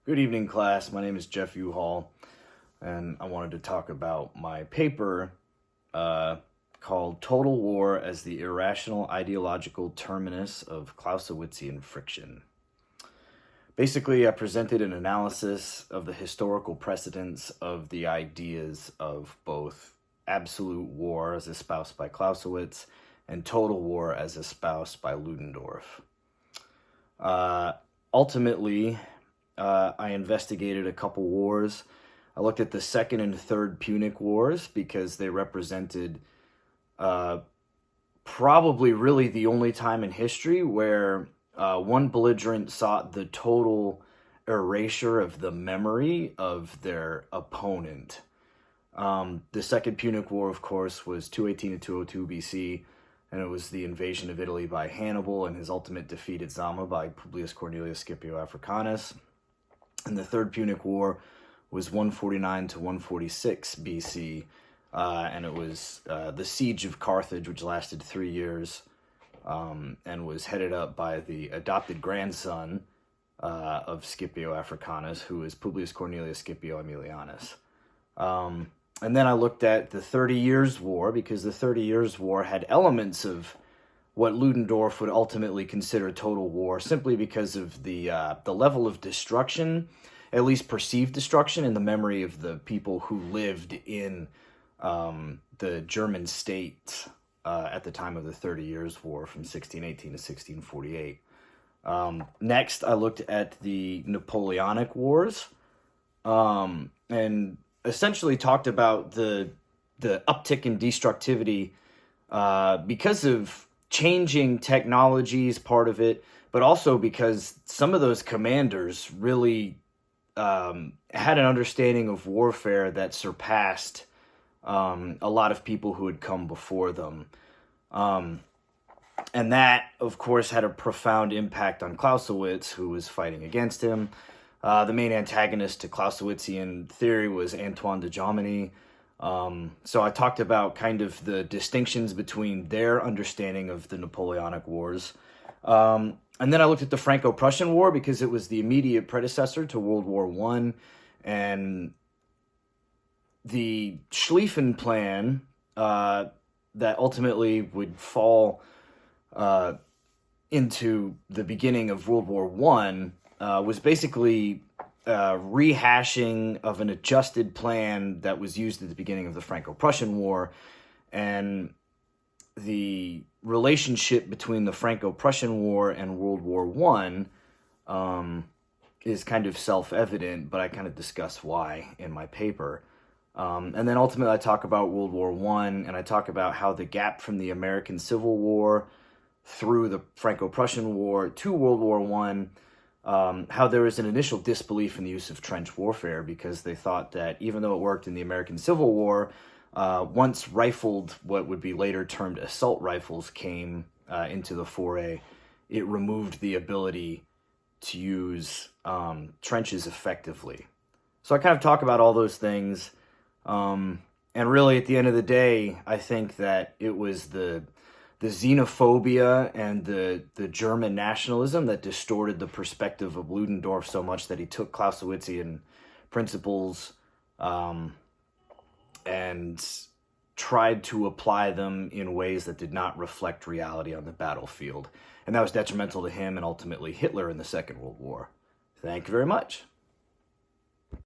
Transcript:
Good evening, class. My name is Jeff Hall, and I wanted to talk about my paper called Total War as the Irrational Ideological Terminus of Clausewitzian Friction. Basically, I presented an analysis of the historical precedents of the ideas of both absolute war as espoused by Clausewitz and total war as espoused by Ludendorff. Ultimately, I investigated a couple wars. I looked at the Second and Third Punic Wars because they represented probably really the only time in history where one belligerent sought the total erasure of the memory of their opponent. The Second Punic War, of course, was 218 to 202 BC, and it was the invasion of Italy by Hannibal and his ultimate defeat at Zama by Publius Cornelius Scipio Africanus. And the Third Punic War was 149 to 146 BC, and it was the siege of Carthage, which lasted 3 years, and was headed up by the adopted grandson of Scipio Africanus, who is Publius Cornelius Scipio Aemilianus. And then I looked at the 30 Years' War, because the 30 Years' War had elements of what Ludendorff would ultimately consider total war, simply because of the level of destruction, at least perceived destruction, in the memory of the people who lived in the German states at the time of the 30 Years' War from 1618 to 1648. Next, I looked at the Napoleonic Wars, and essentially talked about the uptick in destructivity because of changing technologies, part of it, but also because some of those commanders really had an understanding of warfare that surpassed a lot of people who had come before them. And that, of course, had a profound impact on Clausewitz, who was fighting against him. The main antagonist to Clausewitzian theory was Antoine de Jomini. So I talked about kind of the distinctions between their understanding of the Napoleonic Wars. And then I looked at the Franco-Prussian War because it was the immediate predecessor to World War I. And the Schlieffen Plan that ultimately would fall into the beginning of World War I was basically rehashing of an adjusted plan that was used at the beginning of the Franco-Prussian War, and the relationship between the Franco-Prussian War and World War I is kind of self-evident, but I kind of discuss why in my paper. And then ultimately I talk about World War I, and I talk about how the gap from the American Civil War through the Franco-Prussian War to World War I, how there was an initial disbelief in the use of trench warfare because they thought that even though it worked in the American Civil War, once rifled, what would be later termed assault rifles, came into the foray, it removed the ability to use trenches effectively. So I kind of talk about all those things, and really at the end of the day, I think that it was the xenophobia and the German nationalism that distorted the perspective of Ludendorff so much that he took Clausewitzian principles and tried to apply them in ways that did not reflect reality on the battlefield. And that was detrimental to him and ultimately Hitler in the Second World War. Thank you very much.